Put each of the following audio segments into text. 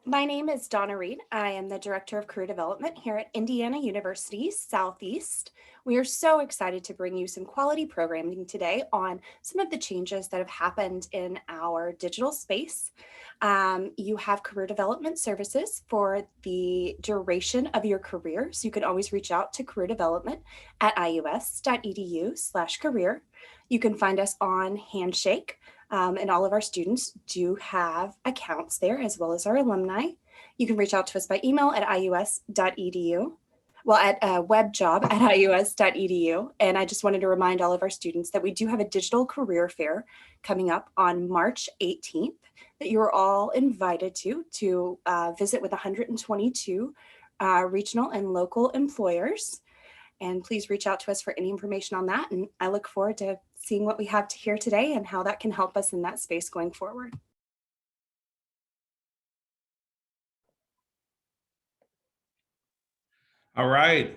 My name is Donna Reed. I am the Director of Career Development here at Indiana University Southeast. We are so excited to bring you some quality programming today on some of the changes that have happened in our digital space. You have career development services for the duration of your career, so you can always reach out to career development at ius.edu/career. You can find us on Handshake. And all of our students do have accounts there, as well as our alumni. You can reach out to us by email at ius.edu, well, at webjob@ius.edu. And I just wanted to remind all of our students that we do have a digital career fair coming up on March 18th that you are all invited to visit with 122 regional and local employers. And please reach out to us for any information on that. And I look forward to seeing what we have to hear today and how that can help us in that space going forward. All right.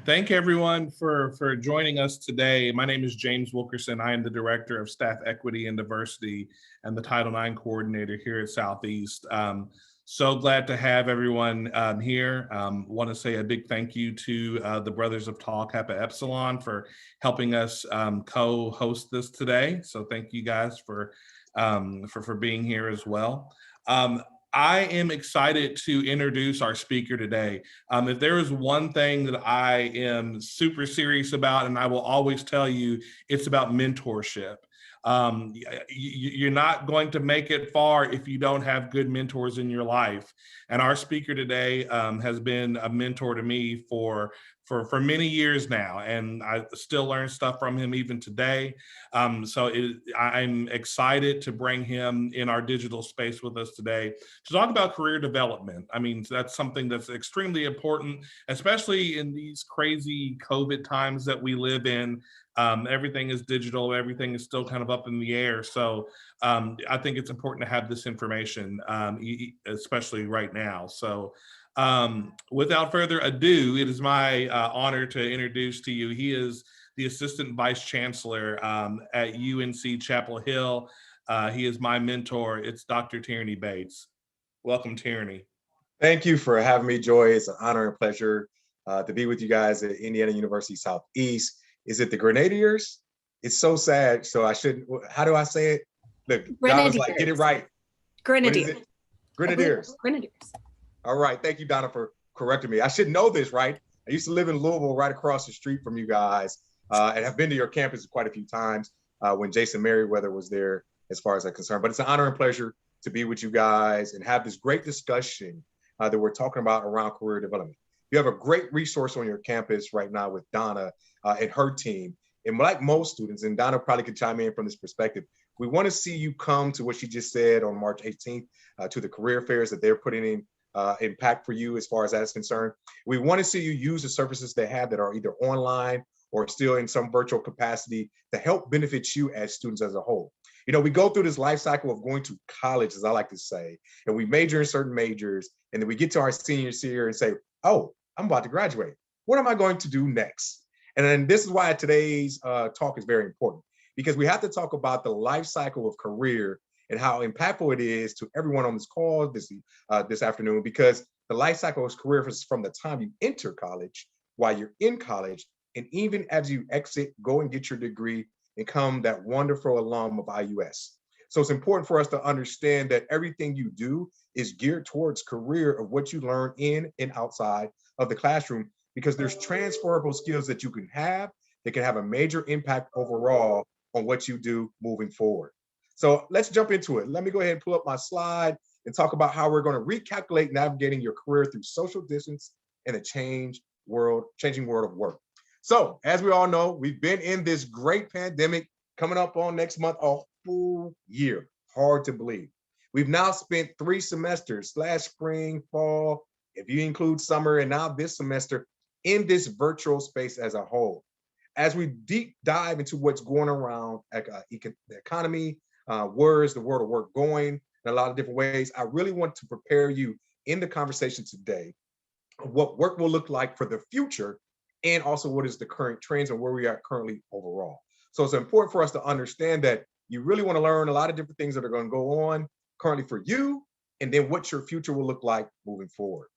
Thank everyone for joining us today. My name is James Wilkerson. I am the Director of Staff Equity and Diversity and the Title IX Coordinator here at Southeast. So glad to have everyone here. Want to say a big thank you to the Brothers of Tau Kappa Epsilon for helping us co-host this today. So thank you guys for being here as well. I am excited to introduce our speaker today. If there is one thing that I am super serious about, and I will always tell you, it's about mentorship. You're not going to make it far if you don't have good mentors in your life. And our speaker today has been a mentor to me for many years now, and I still learn stuff from him even today. I'm excited to bring him in our digital space with us today to talk about career development. I mean, that's something that's extremely important, especially in these crazy COVID times that we live in. Everything is digital, everything is still kind of up in the air. So I think it's important to have this information, especially right now. So without further ado, it is my honor to introduce to you, he is the Assistant Vice Chancellor at UNC Chapel Hill. He is my mentor. It's Dr. Tierney Bates. Welcome, Tierney. Thank you for having me, Joy. It's an honor and pleasure to be with you guys at Indiana University Southeast. Is it the Grenadiers? It's so sad. So I shouldn't, how do I say it? Look, Donna was like, get it right. Grenadiers. Grenadiers. Grenadiers. All right. Thank you, Donna, for correcting me. I should know this, right? I used to live in Louisville, right across the street from you guys, and have been to your campus quite a few times when Jason Merriweather was there, as far as I'm concerned. But it's an honor and pleasure to be with you guys and have this great discussion that we're talking about around career development. You have a great resource on your campus right now with Donna and her team. And like most students, and Donna probably could chime in from this perspective, we want to see you come to what she just said on March 18th to the career fairs that they're putting in impact for you as far as that is concerned. We want to see you use the services they have that are either online or still in some virtual capacity to help benefit you as students as a whole. You know, we go through this life cycle of going to college, as I like to say, and we major in certain majors, and then we get to our senior year and say, oh, I'm about to graduate. What am I going to do next? And then this is why today's talk is very important, because we have to talk about the life cycle of career and how impactful it is to everyone on this call this afternoon, because the life cycle of career is from the time you enter college, while you're in college, and even as you exit, go and get your degree, and become that wonderful alum of IUS. So it's important for us to understand that everything you do is geared towards career of what you learn in and outside of the classroom, because there's transferable skills that you can have that can have a major impact overall on what you do moving forward. So let's jump into it. Let me go ahead and pull up my slide and talk about how we're going to recalculate navigating your career through social distance and a changing world of work. So as we all know, we've been in this great pandemic coming up on next month, a full year. Hard to believe. We've now spent 3 semesters, spring, fall, if you include summer, and now this semester in this virtual space as a whole. As we deep dive into what's going around the economy, where is the world of work going in a lot of different ways, I really want to prepare you in the conversation today of what work will look like for the future, and also what is the current trends and where we are currently overall. So it's important for us to understand that you really want to learn a lot of different things that are going to go on currently for you and then what your future will look like moving forward.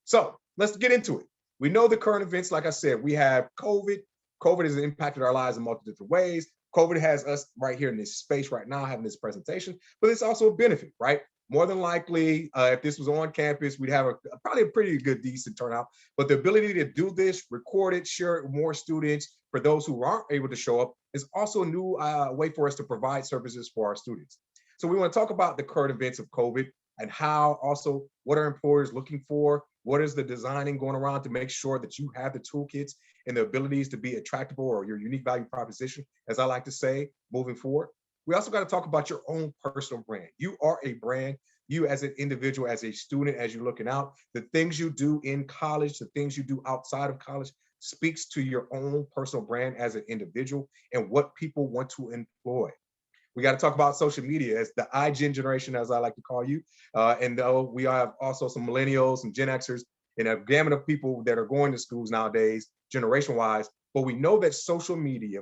So let's get into it. We know the current events, like I said, we have COVID. COVID has impacted our lives in multiple different ways. COVID has us right here in this space right now having this presentation, but it's also a benefit, right? More than likely, if this was on campus, we'd have probably a pretty good, decent turnout. But the ability to do this, record it, share it with more students, for those who aren't able to show up, is also a new way for us to provide services for our students. So we want to talk about the current events of COVID and how also what are employers looking for? What is the designing going around to make sure that you have the toolkits and the abilities to be attractable, or your unique value proposition, as I like to say, moving forward. We also got to talk about your own personal brand. You are a brand. You as an individual, as a student, as you're looking out, the things you do in college, the things you do outside of college speaks to your own personal brand as an individual and what people want to employ. We got to talk about social media as the iGen generation, as I like to call you. And though we have also some millennials, some Gen Xers, and a gamut of people that are going to schools nowadays, generation-wise. But we know that social media,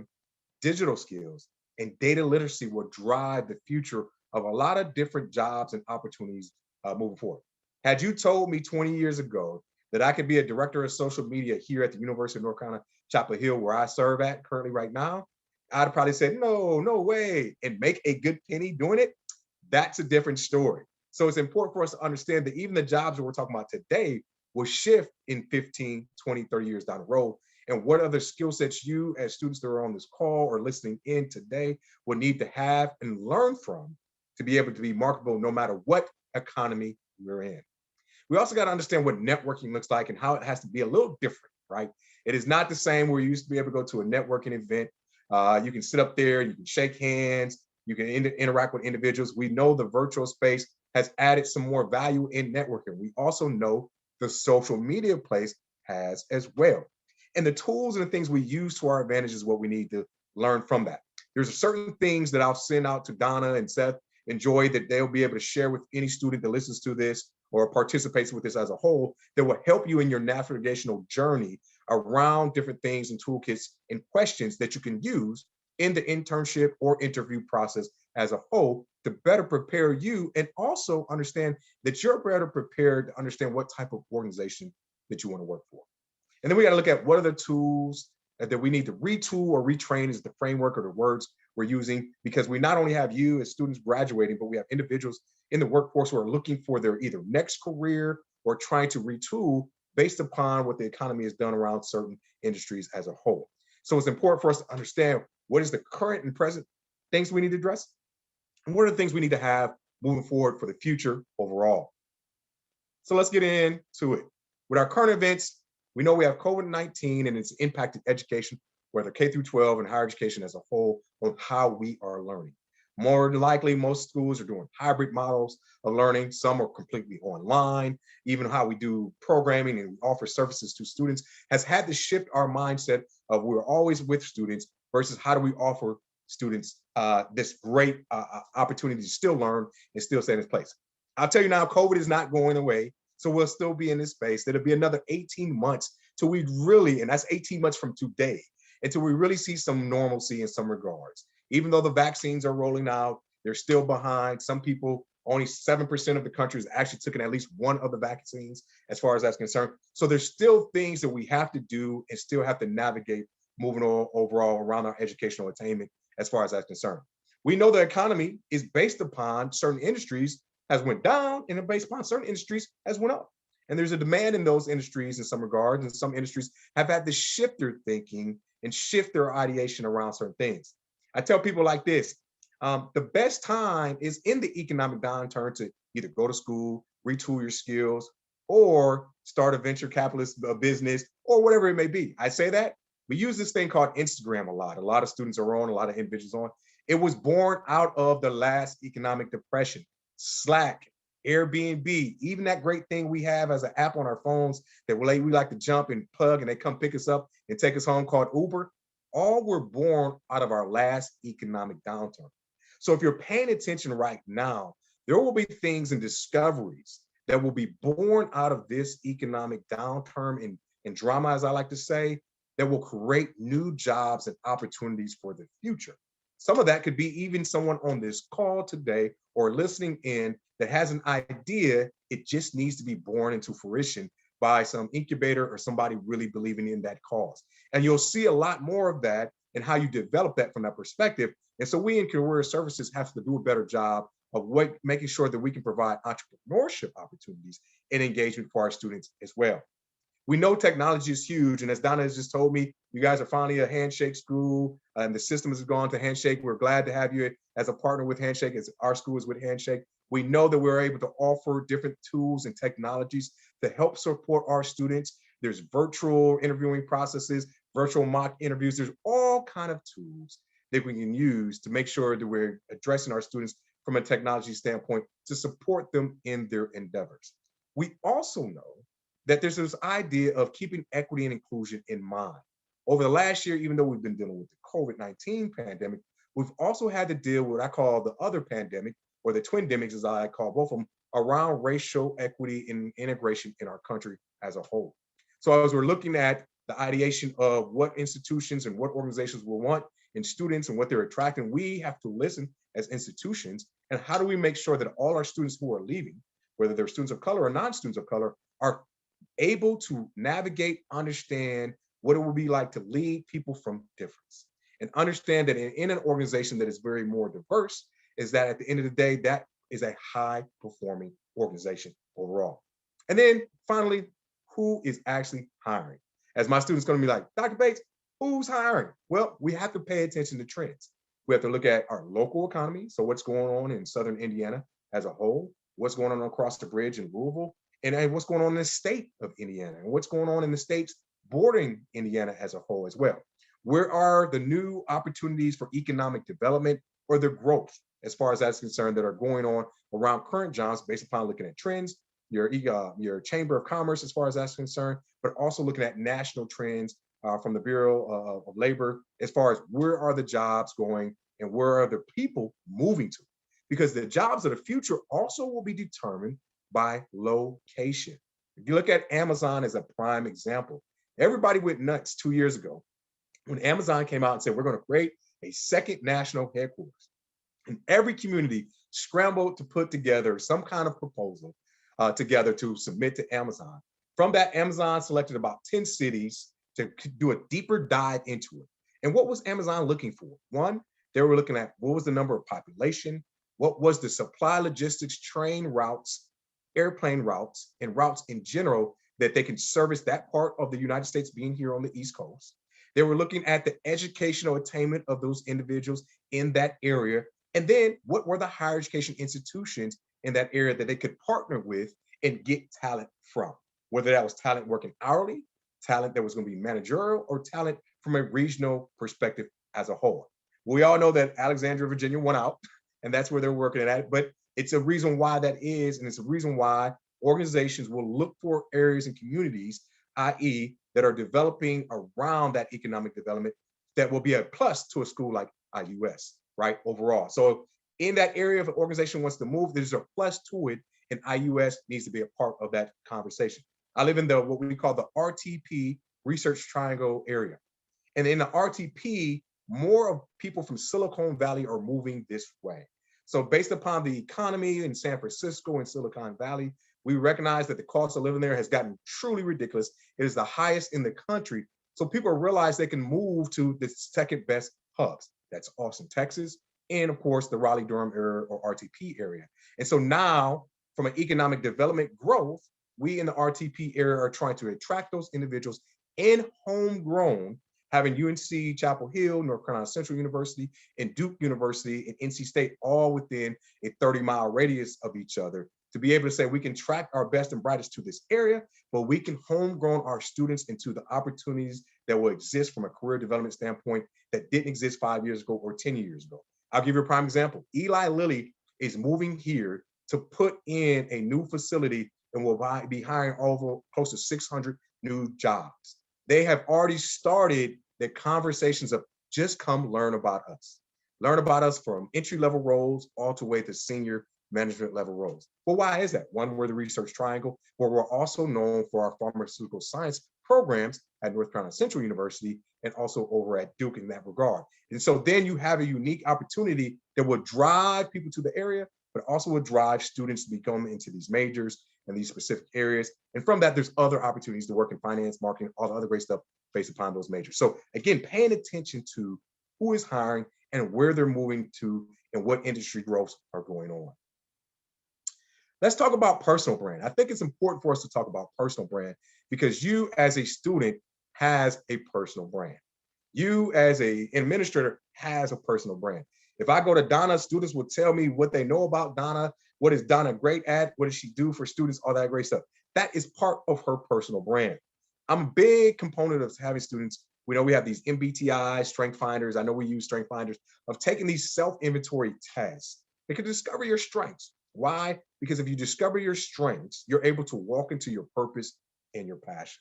digital skills, and data literacy will drive the future of a lot of different jobs and opportunities moving forward. Had you told me 20 years ago that I could be a director of social media here at the University of North Carolina, Chapel Hill, where I serve at currently right now, I'd probably said, no, no way, and make a good penny doing it. That's a different story. So it's important for us to understand that even the jobs that we're talking about today will shift in 15, 20, 30 years down the road. And what other skill sets you as students that are on this call or listening in today will need to have and learn from to be able to be marketable no matter what economy we're in. We also got to understand what networking looks like and how it has to be a little different, right? It is not the same where you used to be able to go to a networking event. You can sit up there, you can shake hands, you can interact with individuals. We know the virtual space has added some more value in networking. We also know the social media place has as well. And the tools and the things we use to our advantage is what we need to learn from that. There's certain things that I'll send out to Donna and Seth and Joy that they'll be able to share with any student that listens to this or participates with this as a whole that will help you in your navigational journey around different things and toolkits and questions that you can use in the internship or interview process as a whole to better prepare you and also understand that you're better prepared to understand what type of organization that you want to work for. And then we got to look at what are the tools that we need to retool or retrain is the framework or the words we're using, because we not only have you as students graduating, but we have individuals in the workforce who are looking for their either next career or trying to retool based upon what the economy has done around certain industries as a whole. So it's important for us to understand what is the current and present things we need to address, and what are the things we need to have moving forward for the future overall. So let's get into it. With our current events, we know we have COVID-19 and it's impacted education, whether K through 12 and higher education as a whole, on how we are learning. More than likely, most schools are doing hybrid models of learning. Some are completely online. Even how we do programming and offer services to students has had to shift our mindset of we're always with students versus how do we offer students this great opportunity to still learn and still stay in its place. I'll tell you now, COVID is not going away. So we'll still be in this space. It'll be another 18 months till we really, and that's 18 months from today, until we really see some normalcy in some regards. Even though the vaccines are rolling out, they're still behind. Some people, only 7% of the country has actually taken at least one of the vaccines as far as that's concerned. So there's still things that we have to do and still have to navigate moving overall around our educational attainment as far as that's concerned. We know the economy is based upon certain industries has went down and based upon certain industries has went up. And there's a demand in those industries in some regards, and some industries have had to shift their thinking and shift their ideation around certain things. I tell people like this, the best time is in the economic downturn to either go to school, retool your skills, or start a venture capitalist business, or whatever it may be. I say that, we use this thing called Instagram a lot. A lot of students are on, a lot of individuals on. It was born out of the last economic depression. Slack, Airbnb, even that great thing we have as an app on our phones that we like to jump and plug and they come pick us up and take us home called Uber, all were born out of our last economic downturn. So if you're paying attention right now, there will be things and discoveries that will be born out of this economic downturn and drama, as I like to say, that will create new jobs and opportunities for the future. Some of that could be even someone on this call today or listening in that has an idea. It just needs to be born into fruition by some incubator or somebody really believing in that cause. And you'll see a lot more of that and how you develop that from that perspective. And so we in career services have to do a better job of making sure that we can provide entrepreneurship opportunities and engagement for our students as well. We know technology is huge. And as Donna has just told me, you guys are finally a Handshake school and the system has gone to Handshake. We're glad to have you as a partner with Handshake, as our school is with Handshake. We know that we're able to offer different tools and technologies to help support our students. There's virtual interviewing processes, virtual mock interviews. There's all kind of tools that we can use to make sure that we're addressing our students from a technology standpoint to support them in their endeavors. We also know that there's this idea of keeping equity and inclusion in mind. Over the last year, even though we've been dealing with the COVID-19 pandemic, we've also had to deal with what I call the other pandemic, or the twin demics, as I call both of them, around racial equity and integration in our country as a whole. So as we're looking at the ideation of what institutions and what organizations will want in students and what they're attracting, we have to listen as institutions. And how do we make sure that all our students who are leaving, whether they're students of color or non-students of color, are able to navigate, understand what it will be like to lead people from difference, and understand that in an organization that is very more diverse, is that at the end of the day, that is a high performing organization overall. And then finally, who is actually hiring? As my students going to be like, Dr. Bates, who's hiring? Well, we have to pay attention to trends. We have to look at our local economy. So what's going on in Southern Indiana as a whole, what's going on across the bridge in Louisville, and what's going on in the state of Indiana, and what's going on in the states bordering Indiana as a whole as well. Where are the new opportunities for economic development or the growth, as far as that's concerned, that are going on around current jobs based upon looking at trends, your Chamber of Commerce as far as that's concerned, but also looking at national trends from the Bureau of Labor, as far as where are the jobs going and where are the people moving to? Because the jobs of the future also will be determined by location. If you look at Amazon as a prime example, everybody went nuts 2 years ago when Amazon came out and said, we're going to create a second national headquarters. And every community scrambled to put together some kind of proposal together to submit to Amazon. From that, Amazon selected about 10 cities to do a deeper dive into it. And what was Amazon looking for? One, they were looking at what was the number of population, what was the supply logistics, train routes, airplane routes, and routes in general that they can service that part of the United States being here on the East Coast. They were looking at the educational attainment of those individuals in that area. And then what were the higher education institutions in that area that they could partner with and get talent from, whether that was talent working hourly, talent that was going to be managerial, or talent from a regional perspective as a whole. We all know that Alexandria, Virginia won out, and that's where they're working at. But it's a reason why that is, and it's a reason why organizations will look for areas and communities, i.e., that are developing around that economic development that will be a plus to a school like IUS, right, overall. So in that area, if an organization wants to move, there's a plus to it, and IUS needs to be a part of that conversation. I live in what we call the RTP, Research Triangle area. And in the RTP, more of people from Silicon Valley are moving this way. So based upon the economy in San Francisco and Silicon Valley, we recognize that the cost of living there has gotten truly ridiculous. It is the highest in the country. So people realize they can move to the second best hubs. That's Austin, Texas, and of course, the Raleigh-Durham area or RTP area. And so now, from an economic development growth, we in the RTP area are trying to attract those individuals in homegrown, having UNC Chapel Hill, North Carolina Central University, and Duke University and NC State all within a 30-mile radius of each other, to be able to say we can track our best and brightest to this area, but we can homegrown our students into the opportunities that will exist from a career development standpoint that didn't exist 5 years ago or 10 years ago. I'll give you a prime example. Eli Lilly is moving here to put in a new facility and will be hiring over close to 600 new jobs. They have already started the conversations of just come learn about us. Learn about us from entry-level roles all the way to senior management level roles. Well, why is that? One, we're the Research Triangle, where we're also known for our pharmaceutical science programs at North Carolina Central University and also over at Duke in that regard. And so then you have a unique opportunity that will drive people to the area, but also will drive students to become into these majors and these specific areas. And from that, there's other opportunities to work in finance, marketing, all the other great stuff based upon those majors. So again, paying attention to who is hiring and where they're moving to and what industry growths are going on. Let's talk about personal brand. I think it's important for us to talk about personal brand because you as a student has a personal brand. You as an administrator has a personal brand. If I go to Donna, students will tell me what they know about Donna. What is Donna great at? What does she do for students? All that great stuff. That is part of her personal brand. I'm a big component of having students. We know we have these MBTI, strength finders. I know we use strength finders of taking these self-inventory tests. They can discover your strengths. Why? Because if you discover your strengths, you're able to walk into your purpose and your passion.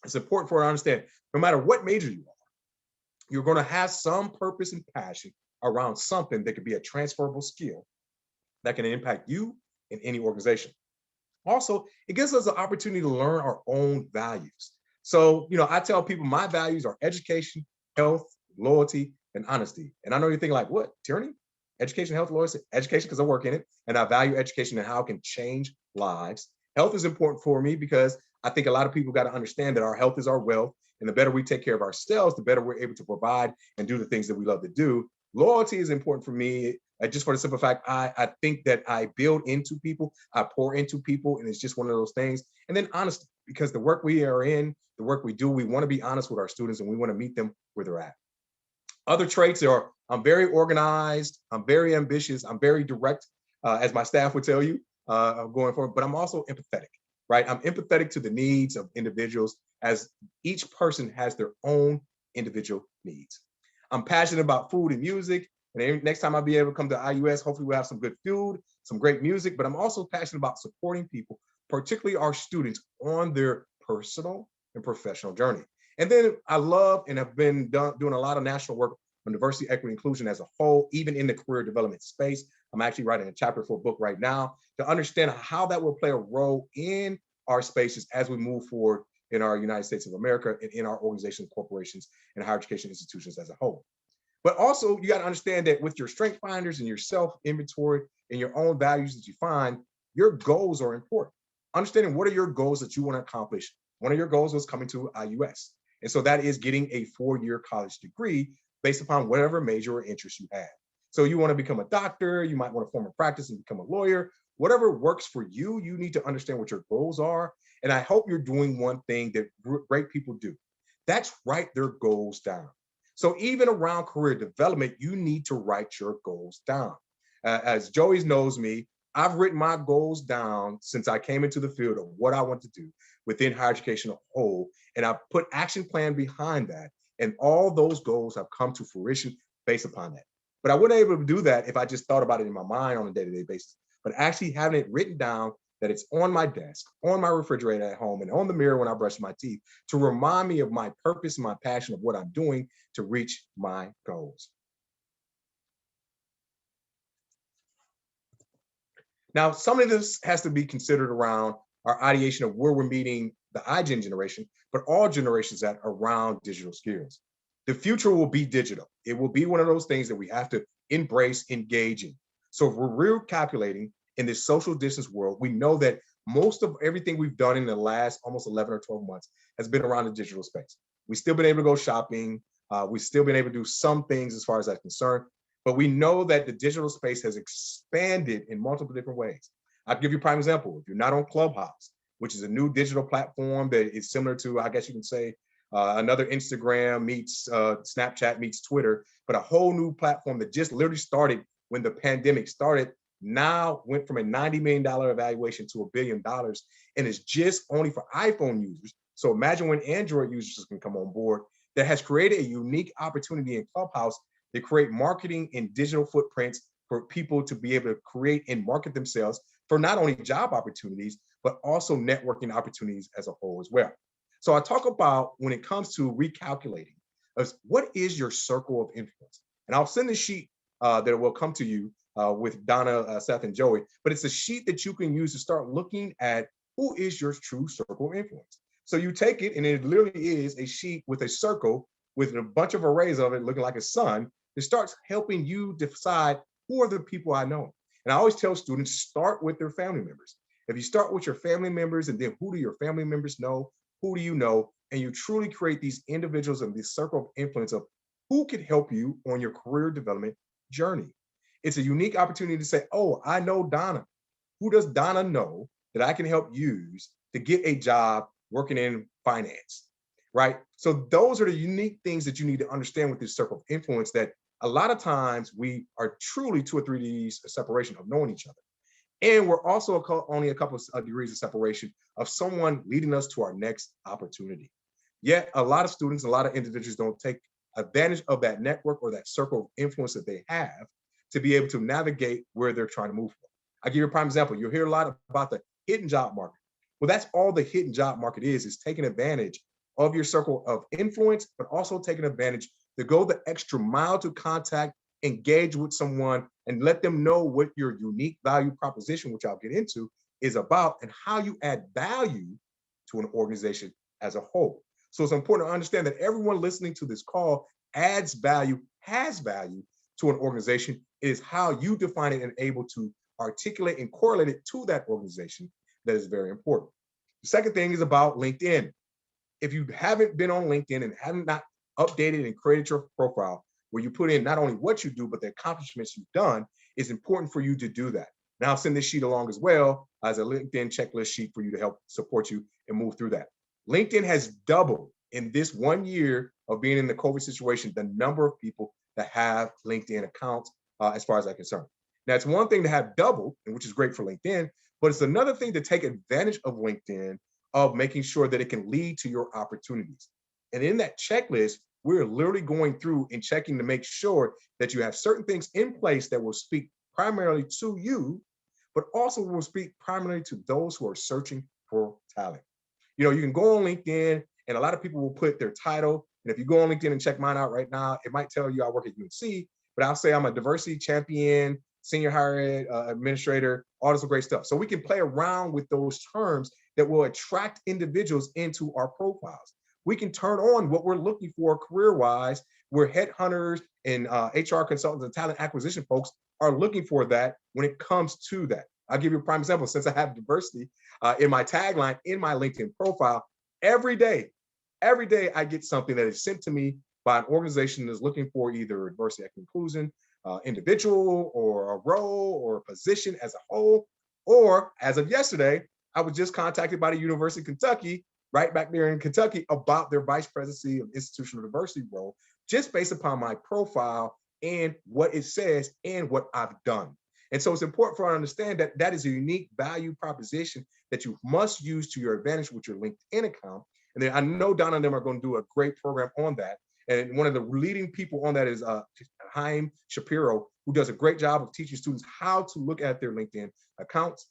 It's important for us to understand, no matter what major you are, you're going to have some purpose and passion around something that could be a transferable skill that can impact you in any organization. Also, it gives us an opportunity to learn our own values. So, I tell people my values are education, health, loyalty, and honesty. And I know you're thinking like, what, Tierney? Education, health, loyalty, education, because I work in it, and I value education and how it can change lives. Health is important for me because I think a lot of people got to understand that our health is our wealth, and the better we take care of ourselves, the better we're able to provide and do the things that we love to do. Loyalty is important for me, just for the simple fact, I think that I build into people, I pour into people, and it's just one of those things. And then honesty, because the work we are in, the work we do, we want to be honest with our students and we want to meet them where they're at. Other traits are, I'm very organized, I'm very ambitious, I'm very direct, as my staff would tell you, going forward, but I'm also empathetic, right? I'm empathetic to the needs of individuals as each person has their own individual needs. I'm passionate about food and music. And next time I'll be able to come to IUS, hopefully we'll have some good food, some great music, but I'm also passionate about supporting people, particularly our students, on their personal and professional journey. And then I love and have been doing a lot of national work on diversity, equity, inclusion as a whole, even in the career development space. I'm actually writing a chapter for a book right now to understand how that will play a role in our spaces as we move forward in our United States of America and in our organizations, corporations, and higher education institutions as a whole. But also, you got to understand that with your strength finders and your self-inventory and your own values that you find, your goals are important. Understanding what are your goals that you want to accomplish. One of your goals was coming to IUS. And so that is getting a 4-year college degree based upon whatever major or interest you have. So you want to become a doctor, you might want to form a practice and become a lawyer. Whatever works for you, you need to understand what your goals are. And I hope you're doing one thing that great people do. That's write their goals down. So even around career development, you need to write your goals down. As Joey knows me, I've written my goals down since I came into the field of what I want to do within higher education as a whole. And I've put action plan behind that. And all those goals have come to fruition based upon that. But I wouldn't be able to do that if I just thought about it in my mind on a day-to-day basis. But actually having it written down, that it's on my desk, on my refrigerator at home, and on the mirror when I brush my teeth to remind me of my purpose and my passion of what I'm doing to reach my goals. Now, some of this has to be considered around our ideation of where we're meeting the iGen generation, but all generations that are around digital skills. The future will be digital. It will be one of those things that we have to embrace, engage in. So if we're recalculating in this social distance world, we know that most of everything we've done in the last almost 11 or 12 months has been around the digital space. We've still been able to go shopping. We've still been able to do some things as far as that's concerned, but we know that the digital space has expanded in multiple different ways. I'll give you a prime example. If you're not on Clubhouse, which is a new digital platform that is similar to, I guess you can say, another Instagram meets Snapchat meets Twitter, but a whole new platform that just literally started when the pandemic started, now went from a $90 million evaluation to $1 billion, and is just only for iPhone users. So imagine when Android users can come on board. That has created a unique opportunity in Clubhouse to create marketing and digital footprints for people to be able to create and market themselves for not only job opportunities, but also networking opportunities as a whole as well. So I talk about when it comes to recalculating, what is your circle of influence? And I'll send a sheet that will come to you with Donna, Seth, and Joey, but it's a sheet that you can use to start looking at who is your true circle of influence. So you take it and it literally is a sheet with a circle with a bunch of arrays of it looking like a sun. It starts helping you decide who are the people I know. And I always tell students, start with their family members. If you start with your family members and then who do your family members know, who do you know, and you truly create these individuals and this circle of influence of who can help you on your career development journey. It's a unique opportunity to say, oh, I know Donna. Who does Donna know that I can help use to get a job working in finance, right? So those are the unique things that you need to understand with this circle of influence, that a lot of times we are truly 2 or 3 degrees of separation of knowing each other. And we're also only a couple of degrees of separation of someone leading us to our next opportunity. Yet a lot of students, a lot of individuals don't take advantage of that network or that circle of influence that they have to be able to navigate where they're trying to move from. I'll give you a prime example. You'll hear a lot about the hidden job market. Well, that's all the hidden job market is taking advantage of your circle of influence, but also taking advantage to go the extra mile to contact, engage with someone, and let them know what your unique value proposition, which I'll get into, is about and how you add value to an organization as a whole. So it's important to understand that everyone listening to this call adds value, has value to an organization. It is how you define it and able to articulate and correlate it to that organization that is very important. The second thing is about LinkedIn. If you haven't been on LinkedIn and haven't not updated and created your profile where you put in not only what you do, but the accomplishments you've done, it's important for you to do that. Now I'll send this sheet along as well as a LinkedIn checklist sheet for you to help support you and move through that. LinkedIn has doubled in this 1 year of being in the COVID situation, the number of people that have LinkedIn accounts as far as I'm concerned. Now it's one thing to have doubled, which is great for LinkedIn, but it's another thing to take advantage of LinkedIn, of making sure that it can lead to your opportunities. And in that checklist, we're literally going through and checking to make sure that you have certain things in place that will speak primarily to you, but also will speak primarily to those who are searching for talent. You know, you can go on LinkedIn and a lot of people will put their title. And if you go on LinkedIn and check mine out right now, it might tell you I work at UNC, but I'll say I'm a diversity champion, senior higher ed administrator, all this great stuff. So we can play around with those terms that will attract individuals into our profiles. We can turn on what we're looking for career-wise, where headhunters and HR consultants and talent acquisition folks are looking for that when it comes to that. I'll give you a prime example. Since I have diversity in my tagline, in my LinkedIn profile, every day I get something that is sent to me by an organization that's looking for either diversity, equity, inclusion, individual or a role or a position as a whole. Or as of yesterday, I was just contacted by the University of Kentucky, right back there in Kentucky, about their vice presidency of institutional diversity role, just based upon my profile and what it says and what I've done. And so it's important for us to understand that that is a unique value proposition that you must use to your advantage with your LinkedIn account. And then I know Donna and them are going to do a great program on that. And one of the leading people on that is Chaim Shapiro, who does a great job of teaching students how to look at their LinkedIn accounts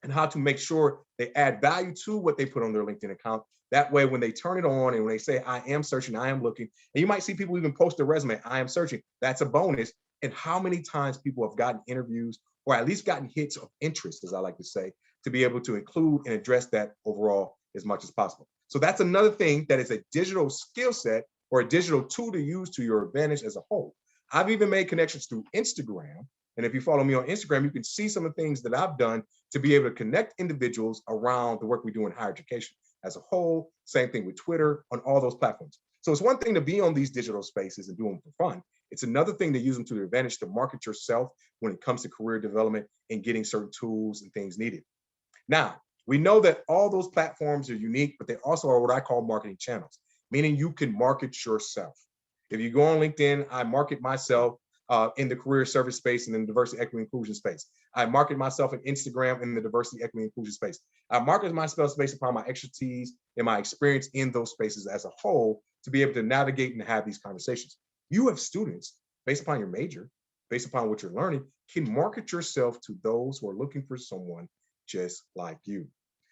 and how to make sure they add value to what they put on their LinkedIn account. That way, when they turn it on and when they say, I am searching, I am looking, and you might see people even post their resume, I am searching, that's a bonus. And how many times people have gotten interviews or at least gotten hits of interest, as I like to say, to be able to include and address that overall as much as possible. So that's another thing that is a digital skill set or a digital tool to use to your advantage as a whole. I've even made connections through Instagram. And if you follow me on Instagram, you can see some of the things that I've done to be able to connect individuals around the work we do in higher education as a whole. Same thing with Twitter, on all those platforms. So it's one thing to be on these digital spaces and do them for fun. It's another thing to use them to your advantage to market yourself when it comes to career development and getting certain tools and things needed. Now, we know that all those platforms are unique, but they also are what I call marketing channels, meaning you can market yourself. If you go on LinkedIn, I market myself in the career service space and in the diversity, equity, inclusion space. I market myself in Instagram in the diversity, equity, inclusion space. I market myself based upon my expertise and my experience in those spaces as a whole to be able to navigate and have these conversations. You have students, based upon your major, based upon what you're learning, can market yourself to those who are looking for someone just like you.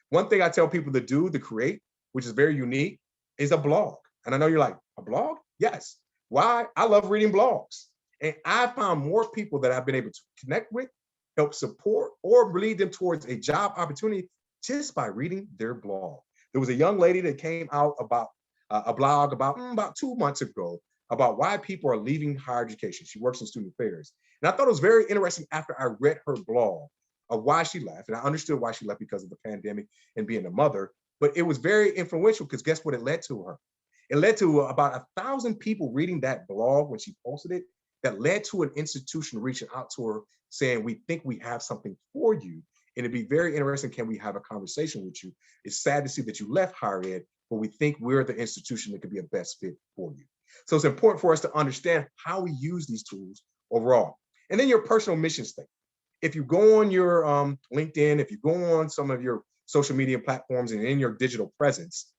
One thing I tell people to do, to create, which is very unique, is a blog. And I know you're like, a blog? Yes. Why? I love reading blogs. And I found more people that I've been able to connect with, help support, or lead them towards a job opportunity just by reading their blog. There was a young lady that came out about a blog about 2 months ago about why people are leaving higher education. She works in student affairs. And I thought it was very interesting after I read her blog of why she left. And I understood why she left because of the pandemic and being a mother. But it was very influential because guess what it led to her? It led to about 1,000 people reading that blog when she posted it. That led to an institution reaching out to her saying, we think we have something for you. And it'd be very interesting, can we have a conversation with you? It's sad to see that you left higher ed, but we think we're the institution that could be a best fit for you. So it's important for us to understand how we use these tools overall. And then your personal mission statement. If you go on your LinkedIn, if you go on some of your social media platforms and in your digital presence,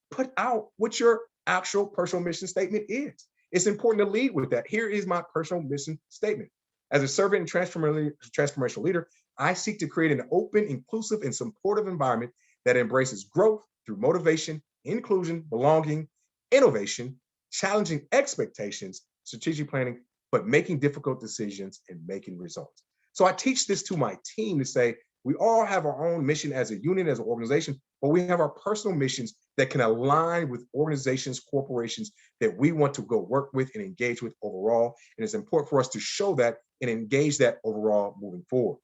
put out what your actual personal mission statement is. It's important to lead with that. Here is my personal mission statement. As a servant and transformational leader, I seek to create an open, inclusive, and supportive environment that embraces growth through motivation, inclusion, belonging, innovation, challenging expectations, strategic planning, but making difficult decisions and making results. So I teach this to my team to say, we all have our own mission as a unit, as an organization, but we have our personal missions that can align with organizations, corporations that we want to go work with and engage with overall. And it's important for us to show that and engage that overall moving forward.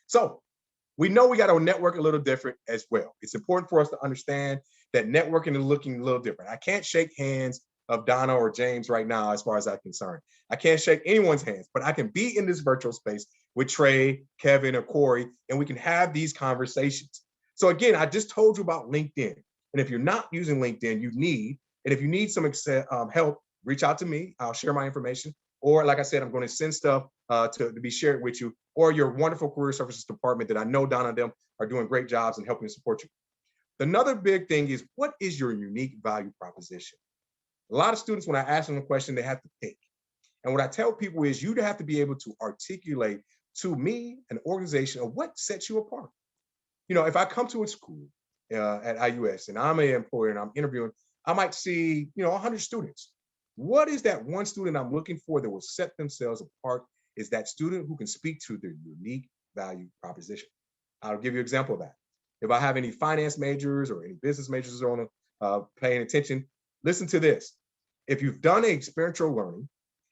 So we know we got to network a little different as well. It's important for us to understand that networking is looking a little different. I can't shake hands of Donna or James right now, as far as I'm concerned. I can't shake anyone's hands, but I can be in this virtual space with Trey, Kevin, or Corey, and we can have these conversations. So again, I just told you about LinkedIn. And if you're not using LinkedIn, and if you need some help, reach out to me. I'll share my information. Or like I said, I'm going to send stuff to be shared with you, or your wonderful career services department that I know Donna and them are doing great jobs in helping to support you. Another big thing is, what is your unique value proposition? A lot of students, when I ask them a question, they have to think. And what I tell people is you'd have to be able to articulate to me, an organization, of what sets you apart. You know, if I come to a school at IUS and I'm an employer and I'm interviewing, I might see, 100 students. What is that one student I'm looking for that will set themselves apart? Is that student who can speak to their unique value proposition. I'll give you an example of that. If I have any finance majors or any business majors on paying attention, listen to this. If you've done experiential learning,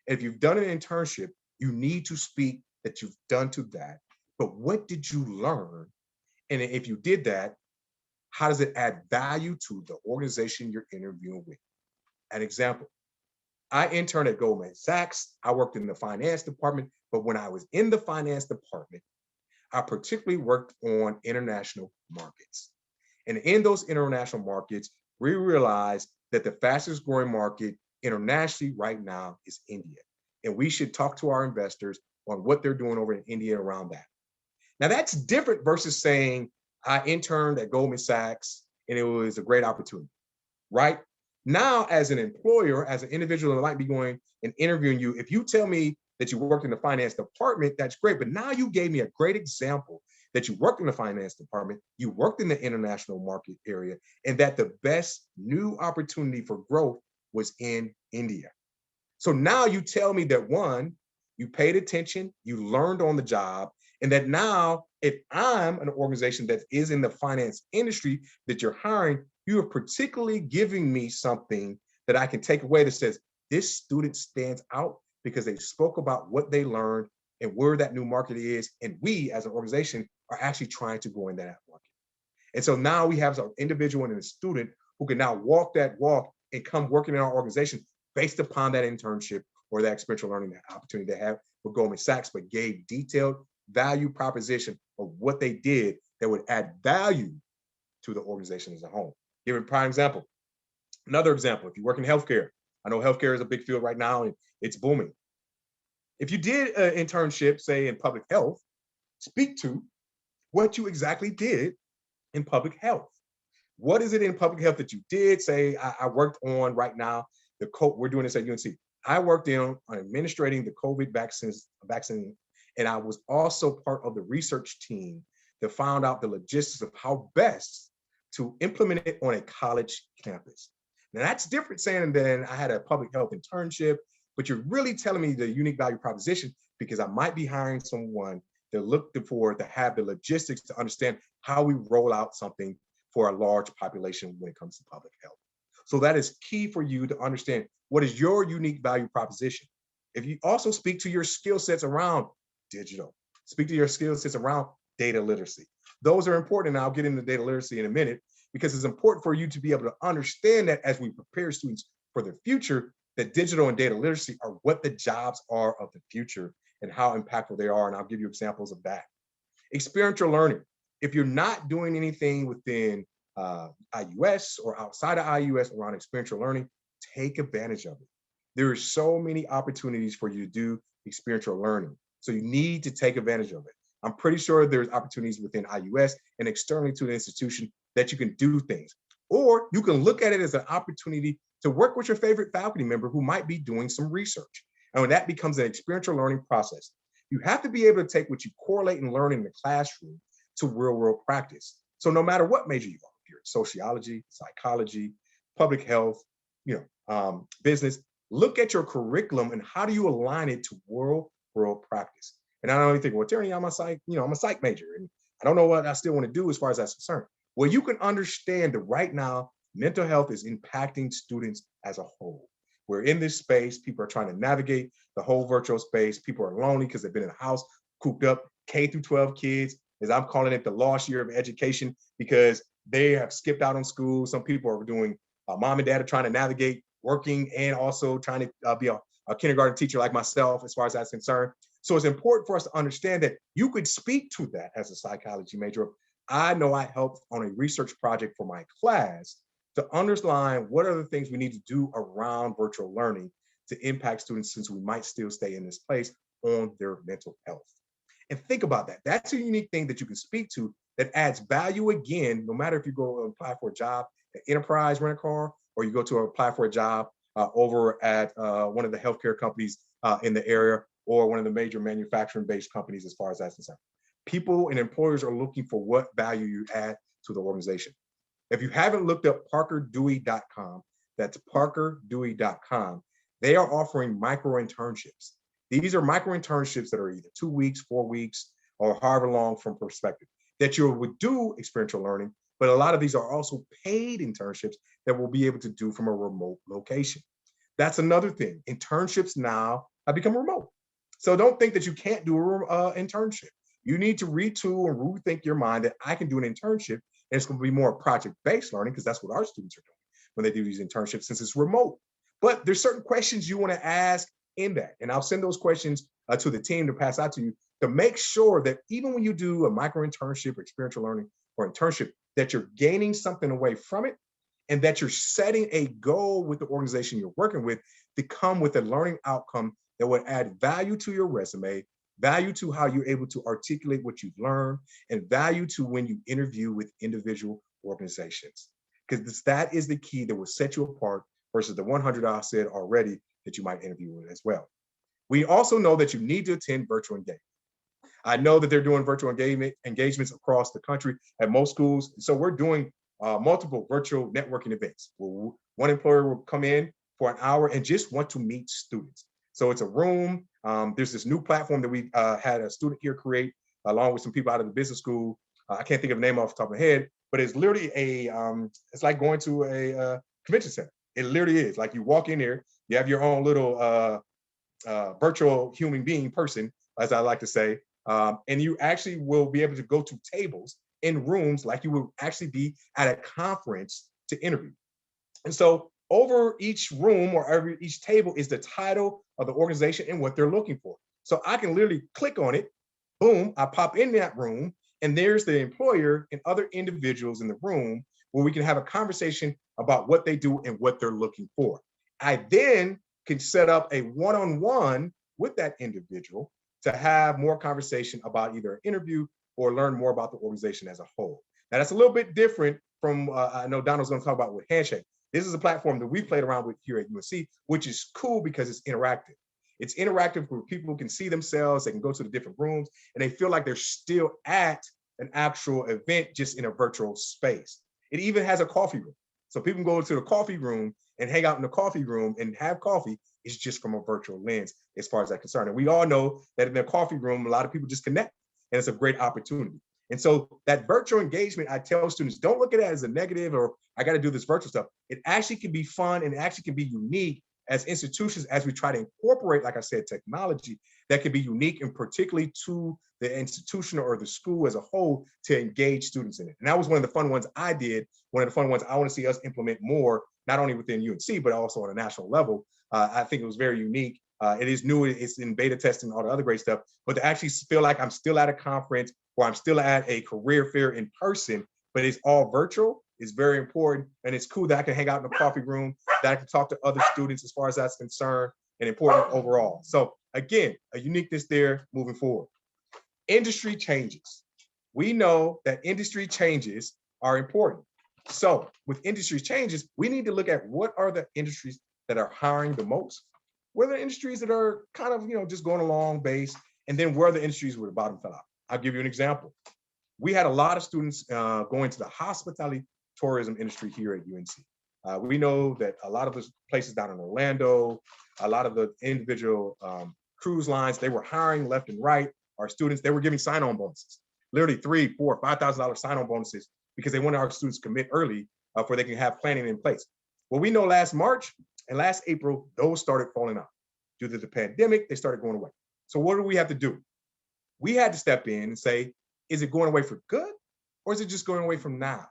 if you've done an internship, you need to speak that you've done to that. But what did you learn? And if you did that, how does it add value to the organization you're interviewing with? An example, I interned at Goldman Sachs. I worked in the finance department, but when I was in the finance department, I particularly worked on international markets. And in those international markets, we realized that the fastest growing market internationally right now is India. And we should talk to our investors on what they're doing over in India around that. Now that's different versus saying I interned at Goldman Sachs and it was a great opportunity, right? Now, as an employer, as an individual that might be going and interviewing you, if you tell me that you worked in the finance department, that's great. But now you gave me a great example that you worked in the finance department, you worked in the international market area, and that the best new opportunity for growth was in India. So now you tell me that one, you paid attention, you learned on the job, and that now if I'm an organization that is in the finance industry that you're hiring, you are particularly giving me something that I can take away that says this student stands out because they spoke about what they learned and where that new market is. And we as an organization are actually trying to go in that market. And so now we have an individual and a student who can now walk that walk and come working in our organization based upon that internship or that experiential learning opportunity they have with Goldman Sachs, but gave detailed value proposition of what they did that would add value to the organization as a whole. Give a prime example. Another example, if you work in healthcare, I know healthcare is a big field right now and it's booming. If you did an internship, say in public health, speak to what you exactly did in public health. What is it in public health that you did? Say, I worked on right now, we're doing this at UNC. I worked on administrating the COVID vaccine, and I was also part of the research team that found out the logistics of how best to implement it on a college campus. Now that's different saying than I had a public health internship, but you're really telling me the unique value proposition because I might be hiring someone They're looking for to have the logistics to understand how we roll out something for a large population when it comes to public health. So that is key for you to understand what is your unique value proposition. If you also speak to your skill sets around digital, speak to your skill sets around data literacy. Those are important, and I'll get into data literacy in a minute, because it's important for you to be able to understand that as we prepare students for the future, that digital and data literacy are what the jobs are of the future and how impactful they are. And I'll give you examples of that. Experiential learning. If you're not doing anything within IUS or outside of IUS around experiential learning, take advantage of it. There are so many opportunities for you to do experiential learning. So you need to take advantage of it. I'm pretty sure there's opportunities within IUS and externally to the institution that you can do things. Or you can look at it as an opportunity to work with your favorite faculty member who might be doing some research. And when that becomes an experiential learning process, you have to be able to take what you correlate and learn in the classroom to real world practice. So no matter what major you are, if you're in sociology, psychology, public health, business, look at your curriculum and how do you align it to real world practice. And I don't only think, well, Tierney, I'm a psych major, and I don't know what I still want to do as far as that's concerned. Well, you can understand that right now, mental health is impacting students as a whole. We're in this space. People are trying to navigate the whole virtual space. People are lonely because they've been in the house, cooped up. K through 12 kids, as I'm calling it, the lost year of education, because they have skipped out on school. Some people are doing, mom and dad are trying to navigate working and also trying to be a kindergarten teacher like myself, as far as that's concerned. So it's important for us to understand that you could speak to that as a psychology major. I know I helped on a research project for my class to underline what are the things we need to do around virtual learning to impact students, since we might still stay in this place, on their mental health. And think about that. That's a unique thing that you can speak to that adds value again, no matter if you go apply for a job at Enterprise Rent a Car, or you go to apply for a job over at one of the healthcare companies in the area, or one of the major manufacturing-based companies as far as that's concerned. People and employers are looking for what value you add to the organization. If you haven't looked up parkerdewey.com, that's parkerdewey.com, they are offering micro internships. These are micro internships that are either 2 weeks, 4 weeks, or however long from perspective that you would do experiential learning. But a lot of these are also paid internships that we'll be able to do from a remote location. That's another thing. Internships now have become remote. So don't think that you can't do an internship. You need to retool and rethink your mind that I can do an internship, and it's going to be more project-based learning, because that's what our students are doing when they do these internships, since it's remote. But there's certain questions you want to ask in that, and I'll send those questions to the team to pass out to you to make sure that even when you do a micro internship, experiential learning, or internship, that you're gaining something away from it, and that you're setting a goal with the organization you're working with to come with a learning outcome that would add value to your resume, value to how you're able to articulate what you've learned, and value to when you interview with individual organizations. Because that is the key that will set you apart versus the 100 I said already that you might interview with as well. We also know that you need to attend virtual engagement. I know that they're doing virtual engagements across the country at most schools. So we're doing multiple virtual networking events where one employer will come in for an hour and just want to meet students. So it's a room. There's this new platform that we had a student here create along with some people out of the business school. I can't think of the name off the top of my head, but it's literally it's like going to a convention center. It literally is like you walk in there, you have your own little virtual human being person, as I like to say, and you actually will be able to go to tables in rooms like you would actually be at a conference to interview. And so over each room or each table is the title of the organization and what they're looking for. So I can literally click on it, boom, I pop in that room, and there's the employer and other individuals in the room where we can have a conversation about what they do and what they're looking for. I then can set up a one-on-one with that individual to have more conversation about either an interview or learn more about the organization as a whole. Now that's a little bit different from, I know Donald's gonna talk about with Handshake. This is a platform that we played around with here at UNC, which is cool because it's interactive. It's interactive where people can see themselves, they can go to the different rooms, and they feel like they're still at an actual event, just in a virtual space. It even has a coffee room. So people can go to the coffee room and hang out in the coffee room and have coffee. It's just from a virtual lens as far as that's concerned. And we all know that in the coffee room, a lot of people just connect. and it's a great opportunity. And so that virtual engagement, I tell students, don't look at it as a negative or I got to do this virtual stuff. It actually can be fun and it actually can be unique as institutions as we try to incorporate, like I said, technology that can be unique and particularly to the institution or the school as a whole to engage students in it. And that was one of the fun ones I did, one of the fun ones I want to see us implement more, not only within UNC, but also on a national level. I think it was very unique. It is new, it's in beta testing, all the other great stuff, but to actually feel like I'm still at a conference or I'm still at a career fair in person, but it's all virtual is very important. And it's cool that I can hang out in the coffee room, that I can talk to other students as far as that's concerned, and important overall. So again, a uniqueness there moving forward. Industry changes. We know that industry changes are important. So with industry changes, we need to look at what are the industries that are hiring the most, what are the industries that are kind of, just going along base, and then where are the industries where the bottom fell out. I'll give you an example. We had a lot of students going to the hospitality tourism industry here at UNC. We know that a lot of the places down in Orlando, a lot of the individual cruise lines, they were hiring left and right. Our students, they were giving sign-on bonuses, literally $3,000, $4,000, $5,000 sign-on bonuses because they wanted our students to commit early before they can have planning in place. Well, we know last March and last April, those started falling out. Due to the pandemic, they started going away. So what do we have to do? We had to step in and say, is it going away for good or is it just going away from now?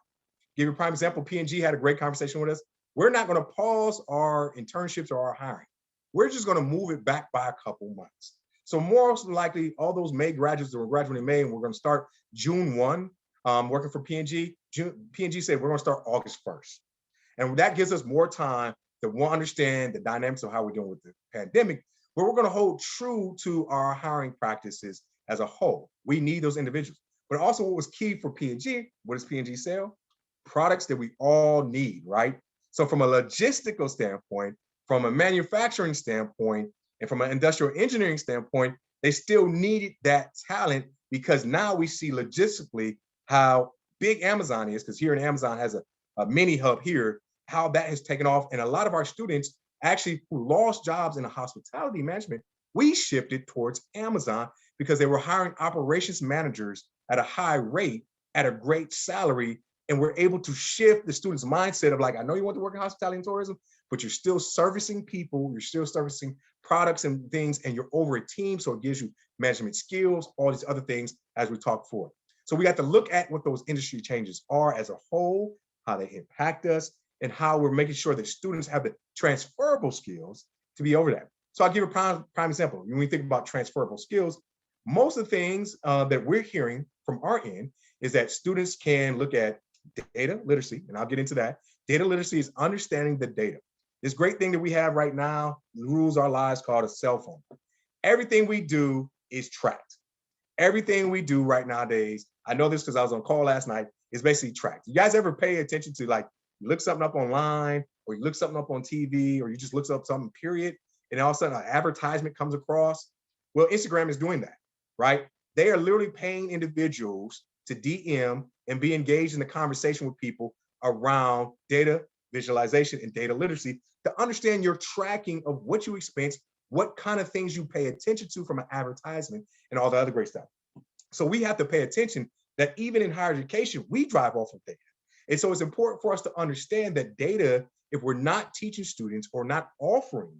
Give you a prime example, P&G had a great conversation with us. We're not going to pause our internships or our hiring. We're just going to move it back by a couple months. So more likely, all those May graduates that were graduating in May, and we're going to start June 1, working for P&G. P&G said we're going to start August 1st. And that gives us more time to understand the dynamics of how we're doing with the pandemic, but we're going to hold true to our hiring practices as a whole. We need those individuals. But also what was key for P&G, what does P&G sell? Products that we all need, right? So from a logistical standpoint, from a manufacturing standpoint, and from an industrial engineering standpoint, they still needed that talent because now we see logistically how big Amazon is, because here in Amazon has a mini hub here, how that has taken off. And a lot of our students actually who lost jobs in the hospitality management, we shifted towards Amazon because they were hiring operations managers at a high rate, at a great salary, and we're able to shift the students' mindset of like, I know you want to work in hospitality and tourism, but you're still servicing people, you're still servicing products and things, and you're over a team, so it gives you management skills, all these other things as we talk forward. So we got to look at what those industry changes are as a whole, how they impact us, and how we're making sure that students have the transferable skills to be over that. So I'll give a prime example. When we think about transferable skills, most of the things that we're hearing from our end is that students can look at data literacy, and I'll get into that. Data literacy is understanding the data. This great thing that we have right now rules our lives called a cell phone. Everything we do is tracked. Everything we do right nowadays, I know this because I was on call last night, is basically tracked. You guys ever pay attention to, like, you look something up online, or you look something up on TV, or you just look up something, period, and all of a sudden an advertisement comes across? Well, Instagram is doing that, right? They are literally paying individuals to DM and be engaged in the conversation with people around data visualization and data literacy to understand your tracking of what you expense, what kind of things you pay attention to from an advertisement, and all the other great stuff. So we have to pay attention that even in higher education, we drive off of data. And so it's important for us to understand that data, if we're not teaching students or not offering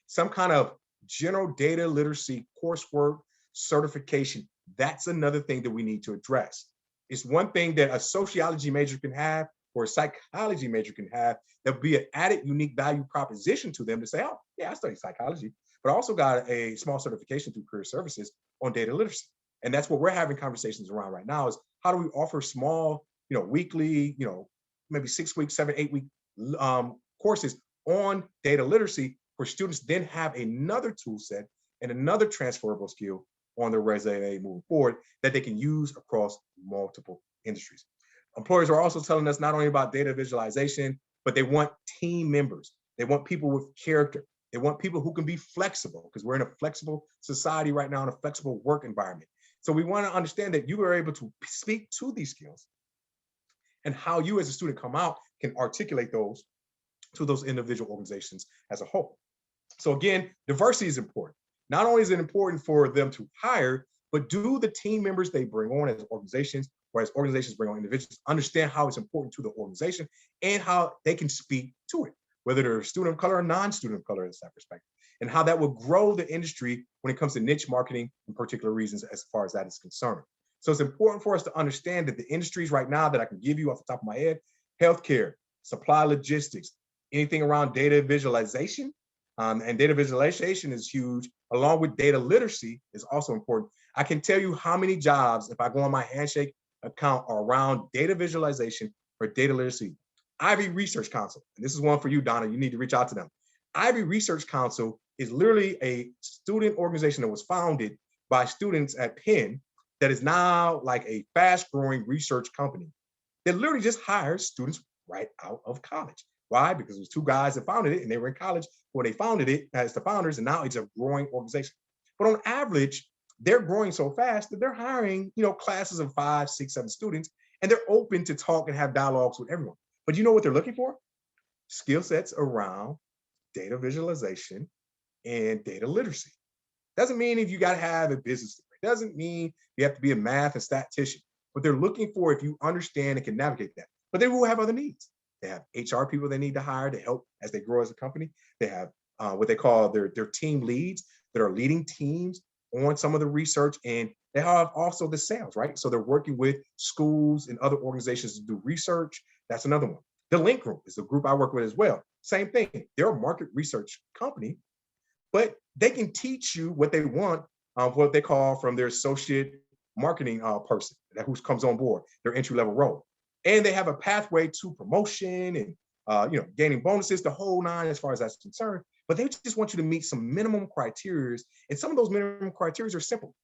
some kind of general data literacy coursework, certification, that's another thing that we need to address. It's one thing that a sociology major can have or a psychology major can have that would be an added unique value proposition to them to say, oh, yeah, I studied psychology, but I also got a small certification through career services on data literacy. And that's what we're having conversations around right now is how do we offer small, weekly, maybe 6 week, 7, 8 week courses on data literacy for students then have another tool set and another transferable skill on their resume moving forward that they can use across multiple industries. Employers are also telling us not only about data visualization, but they want team members. They want people with character. They want people who can be flexible because we're in a flexible society right now, in a flexible work environment. So we want to understand that you are able to speak to these skills and how you as a student come out can articulate those to those individual organizations as a whole. So again, diversity is important. Not only is it important for them to hire, but do the team members they bring on as organizations or as organizations bring on individuals understand how it's important to the organization and how they can speak to it, whether they're a student of color or non-student of color in that perspective, and how that will grow the industry when it comes to niche marketing and particular reasons as far as that is concerned. So it's important for us to understand that the industries right now that I can give you off the top of my head, healthcare, supply logistics, anything around data visualization, and data visualization is huge, along with data literacy is also important. I can tell you how many jobs, if I go on my Handshake account, are around data visualization or data literacy. Ivy Research Council, and this is one for you, Donna, you need to reach out to them. Ivy Research Council is literally a student organization that was founded by students at Penn that is now like a fast-growing research company that literally just hires students right out of college. Why? Because there's two guys that founded it and they were in college when they founded it as the founders, and now it's a growing organization. But on average, they're growing so fast that they're hiring, classes of 5, 6, 7 students, and they're open to talk and have dialogues with everyone. But you know what they're looking for? Skill sets around data visualization and data literacy. Doesn't mean if you got to have a business degree. Doesn't mean you have to be a math and statistician. But they're looking for if you understand and can navigate that. But they will have other needs. They have HR people they need to hire to help as they grow as a company. They have what they call their team leads that are leading teams on some of the research, and they have also the sales, right? So they're working with schools and other organizations to do research. That's another one. The Link Group is the group I work with as well. Same thing. They're a market research company, but they can teach you what they want, what they call from their associate marketing person who comes on board, their entry-level role. And they have a pathway to promotion and gaining bonuses, the whole nine as far as that's concerned. But they just want you to meet some minimum criteria. And some of those minimum criteria are simple.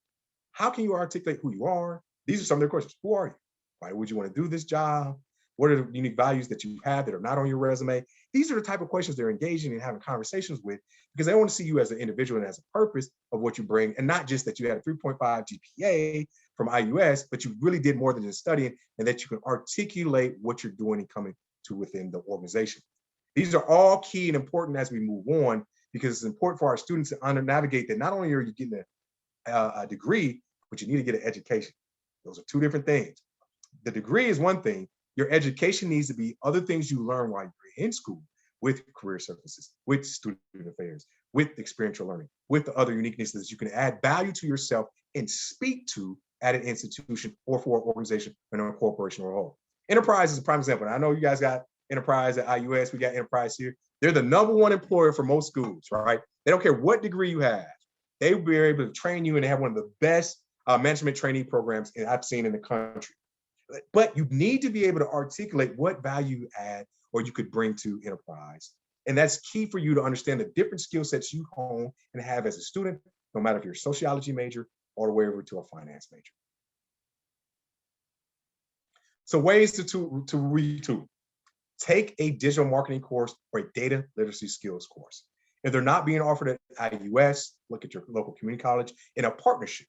How can you articulate who you are? These are some of their questions. Who are you? Why would you want to do this job? What are the unique values that you have that are not on your resume? These are the type of questions they're engaging in having conversations with, because they want to see you as an individual and as a purpose of what you bring, and not just that you had a 3.5 GPA from IUS, but you really did more than just studying, and that you can articulate what you're doing and coming to within the organization. These are all key and important as we move on, because it's important for our students to navigate that not only are you getting a degree, but you need to get an education. Those are two different things. The degree is one thing. Your education needs to be other things you learn while you're in school, with career services, with student affairs, with experiential learning, with the other uniquenesses you can add value to yourself and speak to at an institution or for an organization and a corporation or a whole. Enterprise is a prime example. And I know you guys got Enterprise at IUS, we got Enterprise here. They're the #1 employer for most schools, right? They don't care what degree you have. They will be able to train you, and they have one of the best management trainee programs I've seen in the country. But you need to be able to articulate what value you add or you could bring to Enterprise. And that's key for you to understand the different skill sets you hone and have as a student, no matter if you're a sociology major all the way over to a finance major. So ways to retool. Take a digital marketing course or a data literacy skills course. If they're not being offered at IUS, look at your local community college in a partnership.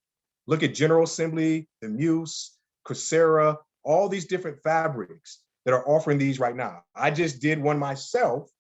Look at General Assembly, the Muse, Coursera, all these different fabrics that are offering these right now. I just did one myself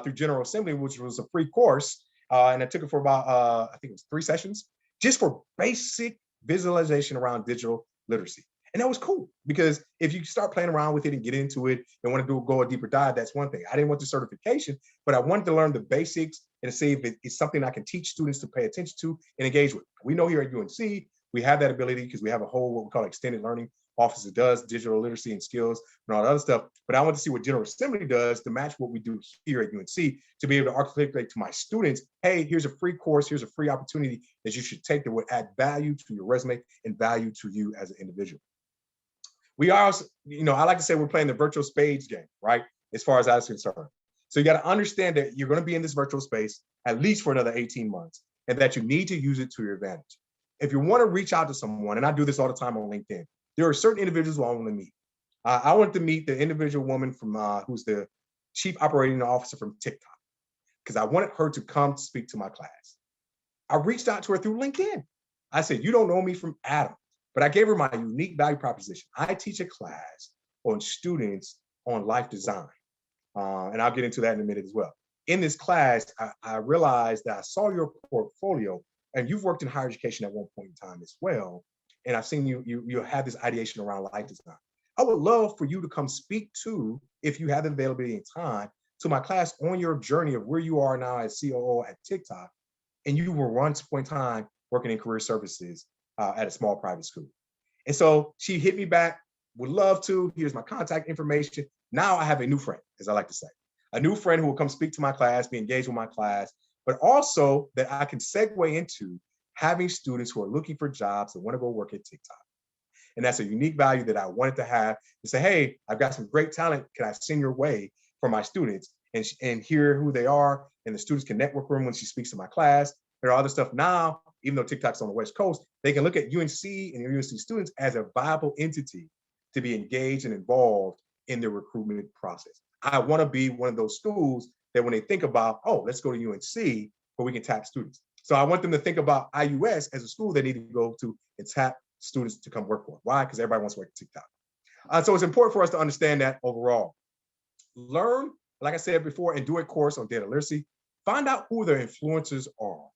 through General Assembly, which was a free course. And I took it for about, I think it was 3 sessions, just for basic visualization around digital literacy. And that was cool, because if you start playing around with it and get into it and want to go a deeper dive, that's one thing. I didn't want the certification, but I wanted to learn the basics and see if it's something I can teach students to pay attention to and engage with. We know here at UNC, we have that ability because we have a whole, what we call extended learning office that does digital literacy and skills and all that other stuff. But I want to see what General Assembly does to match what we do here at UNC, to be able to articulate to my students, hey, here's a free course, here's a free opportunity that you should take that would add value to your resume and value to you as an individual. We also, I like to say we're playing the virtual spades game, right? As far as that's concerned. So you got to understand that you're going to be in this virtual space at least for another 18 months, and that you need to use it to your advantage. If you want to reach out to someone, and I do this all the time on LinkedIn, there are certain individuals who I want to meet. I want to meet the individual woman from who's the chief operating officer from TikTok, because I wanted her to come to speak to my class. I reached out to her through LinkedIn. I said, you don't know me from Adam, but I gave her my unique value proposition. I teach a class on students on life design. And I'll get into that in a minute as well. In this class, I realized that I saw your portfolio and you've worked in higher education at one point in time as well, and I've seen you have this ideation around life design. I would love for you to come speak to, if you have the availability and time, to my class on your journey of where you are now as COO at TikTok, and you were once upon a time working in career services at a small private school. And so she hit me back, would love to, here's my contact information. Now I have a new friend, as I like to say, a new friend who will come speak to my class, be engaged with my class, but also that I can segue into having students who are looking for jobs and want to go work at TikTok. And that's a unique value that I wanted to have, to say, hey, I've got some great talent. Can I send your way for my students and hear who they are? And the students can network with them when she speaks to my class. There are other stuff now, even though TikTok's on the West Coast, they can look at UNC and your UNC students as a viable entity to be engaged and involved in the recruitment process. I want to be one of those schools that when they think about, oh, let's go to UNC where we can tap students. So I want them to think about IUS as a school they need to go to and tap students to come work for. Why? Because everybody wants to work at TikTok. So it's important for us to understand that overall. Learn, like I said before, and do a course on data literacy. Find out who their influencers are.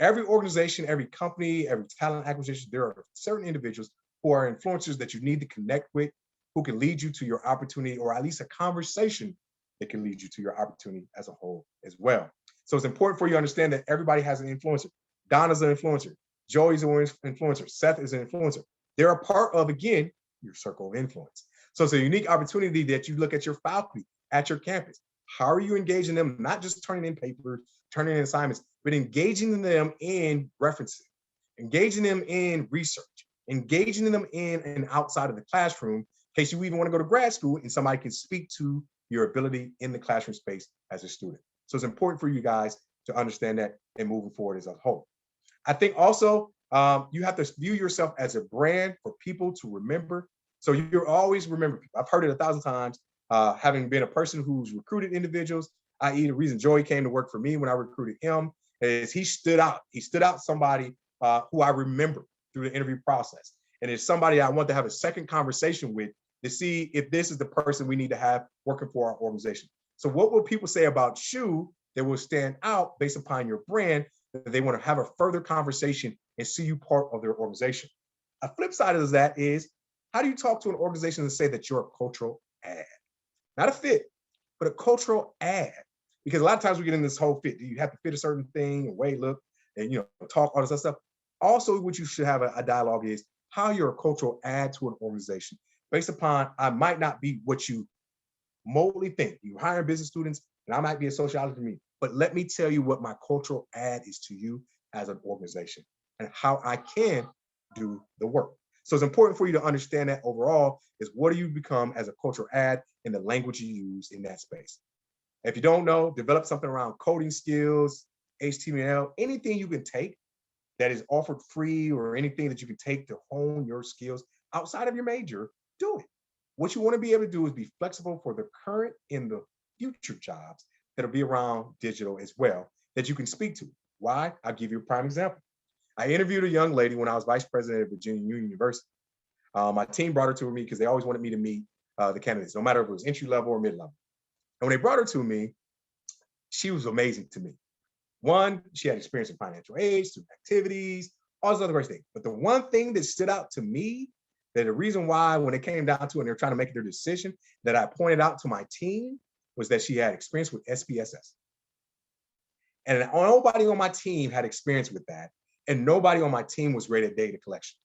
Every organization, every company, every talent acquisition, there are certain individuals who are influencers that you need to connect with, who can lead you to your opportunity, or at least a conversation that can lead you to your opportunity as a whole as well. So it's important for you to understand that everybody has an influencer. Donna's an influencer. Joey's an influencer. Seth is an influencer. They're a part of, again, your circle of influence. So it's a unique opportunity that you look at your faculty at your campus. How are you engaging them? Not just turning in papers, turning in assignments, but engaging them in referencing, engaging them in research, engaging them in and outside of the classroom, in case you even want to go to grad school and somebody can speak to your ability in the classroom space as a student. So it's important for you guys to understand that and moving forward as a whole. I think also you have to view yourself as a brand for people to remember. So you're always remember people. I've heard it 1,000 times, having been a person who's recruited individuals, i.e. the reason Joey came to work for me when I recruited him is he stood out. He stood out somebody who I remember through the interview process. And it's somebody I want to have a second conversation with to see if this is the person we need to have working for our organization. So what will people say about you that will stand out based upon your brand, that they want to have a further conversation and see you part of their organization? A flip side of that is, how do you talk to an organization and say that you're a cultural ad? Not a fit, but a cultural ad. Because a lot of times we get in this whole fit. Do you have to fit a certain thing and way, look, and talk, all this other stuff. Also, what you should have a dialogue is how you're a cultural ad to an organization based upon, I might not be what you moldly think. You hire business students, and I might be a sociologist to me, but let me tell you what my cultural ad is to you as an organization and how I can do the work. So it's important for you to understand that overall is what do you become as a cultural ad in the language you use in that space. If you don't know, develop something around coding skills, HTML, anything you can take that is offered free or anything that you can take to hone your skills outside of your major, do it. What you want to be able to do is be flexible for the current and the future jobs that'll be around digital as well that you can speak to. Why? I'll give you a prime example. I interviewed a young lady when I was vice president at Virginia Union University. My team brought her to me because they always wanted me to meet the candidates, no matter if it was entry level or mid level. And when they brought her to me, she was amazing to me. One, she had experience in financial aid, student activities, all those other great things. But the one thing that stood out to me, that the reason why when it came down to it and they're trying to make their decision, that I pointed out to my team was that she had experience with SPSS. And nobody on my team had experience with that. And nobody on my team was great at data collection.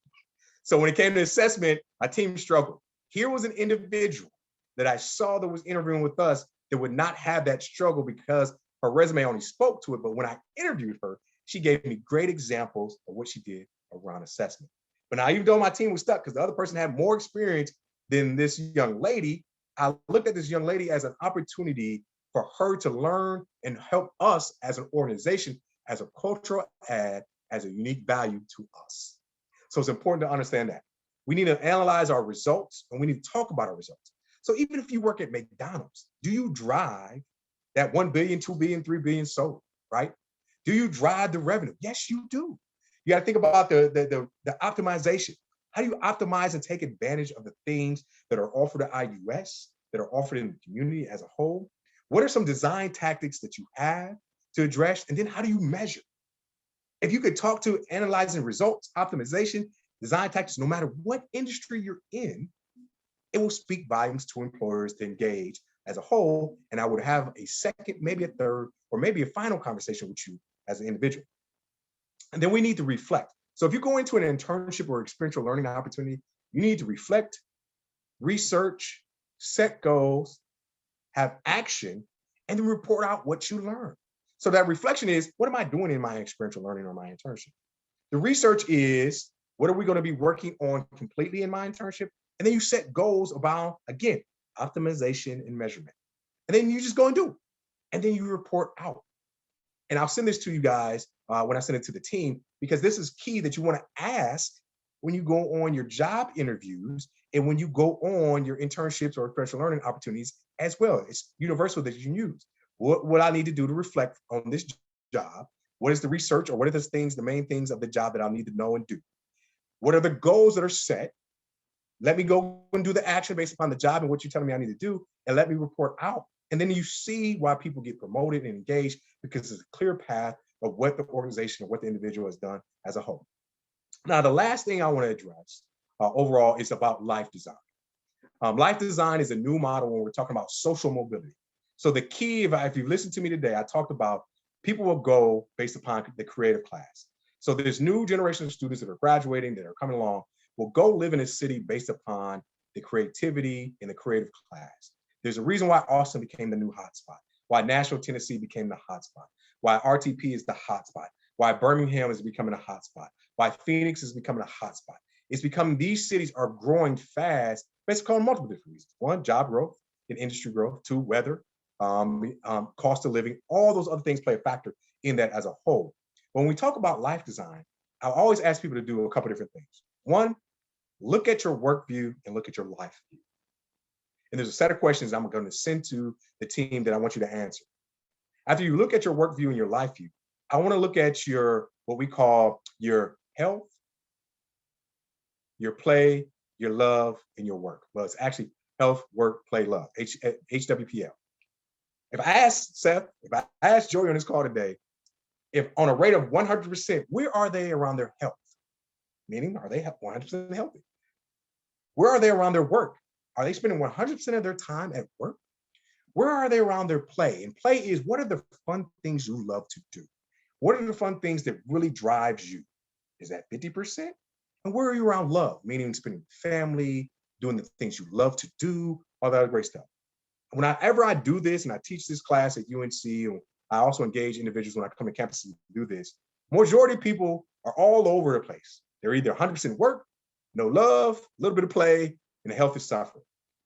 So when it came to assessment, my team struggled. Here was an individual that I saw that was interviewing with us that would not have that struggle because her resume only spoke to it. But when I interviewed her, she gave me great examples of what she did around assessment. But now, even though my team was stuck because the other person had more experience than this young lady, I looked at this young lady as an opportunity for her to learn and help us as an organization, as a cultural ad, as a unique value to us. So it's important to understand that. We need to analyze our results and we need to talk about our results. So even if you work at McDonald's, do you drive that 1 billion, 2 billion, 3 billion sold, right? Do you drive the revenue? Yes, you do. You got to think about the optimization. How do you optimize and take advantage of the things that are offered at IUS, that are offered in the community as a whole? What are some design tactics that you have to address? And then how do you measure? If you could talk to analyzing results, optimization, design tactics, no matter what industry you're in, it will speak volumes to employers to engage as a whole. And I would have a second, maybe a third, or maybe a final conversation with you as an individual. And then we need to reflect. So if you go into an internship or experiential learning opportunity, you need to reflect, research, set goals, have action, and then report out what you learned. So that reflection is, what am I doing in my experiential learning or my internship? The research is, what are we going to be working on completely in my internship? And then you set goals about, again, optimization and measurement. And then you just go and do it. And then you report out. And I'll send this to you guys when I send it to the team, because this is key that you want to ask when you go on your job interviews and when you go on your internships or experiential learning opportunities as well. It's universal that you can use. What I need to do to reflect on this job? What is the research, or what are the things, the main things of the job that I'll need to know and do? What are the goals that are set? Let me go and do the action based upon the job and what you're telling me I need to do, and let me report out. And then you see why people get promoted and engaged, because it's a clear path of what the organization or what the individual has done as a whole. Now, the last thing I want to address overall is about life design. Life design is a new model when we're talking about social mobility. So the key, if you listen to me today, I talked about people will go based upon the creative class. So there's new generation of students that are graduating, that are coming along, will go live in a city based upon the creativity in the creative class. There's a reason why Austin became the new hotspot, why Nashville, Tennessee became the hotspot, why RTP is the hotspot, why Birmingham is becoming a hotspot, why Phoenix is becoming a hotspot. It's becoming, these cities are growing fast, basically on multiple different reasons. One, job growth and industry growth. Two, weather, cost of living, all those other things play a factor in that as a whole. When we talk about life design, I always ask people to do a couple different things. One, look at your work view and look at your life view. And there's a set of questions I'm going to send to the team that I want you to answer. After you look at your work view and your life view, I want to look at your, what we call your health, your play, your love, and your work. Well, it's actually health, work, play, love, HWPL. If I ask Seth, if I ask Joey on this call today, if on a rate of 100%, where are they around their health? Meaning, are they 100% healthy? Where are they around their work? Are they spending 100% of their time at work? Where are they around their play? And play is, what are the fun things you love to do? What are the fun things that really drives you? Is that 50%? And where are you around love? Meaning spending family, doing the things you love to do, all that great stuff. Whenever I do this, and I teach this class at UNC, and I also engage individuals when I come to campus to do this, majority of people are all over the place. They're either 100% work, no love, a little bit of play, and the health is suffering.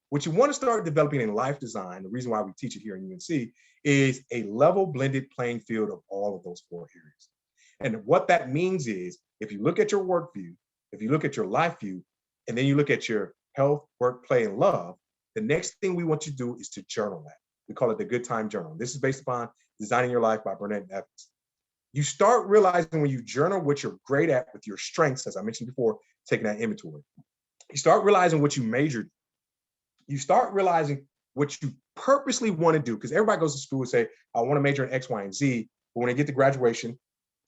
What you want to start developing in life design, the reason why we teach it here in UNC, is a level blended playing field of all of those 4 areas. And what that means is, if you look at your work view, if you look at your life view, and then you look at your health, work, play, and love, the next thing we want you to do is to journal that. We call it the Good Time Journal. This is based upon Designing Your Life by Burnett Evans. You start realizing when you journal what you're great at with your strengths, as I mentioned before, taking that inventory. You start realizing what you majored. You start realizing what you purposely want to do, because everybody goes to school and say, I want to major in X, Y, and Z. But when they get to graduation,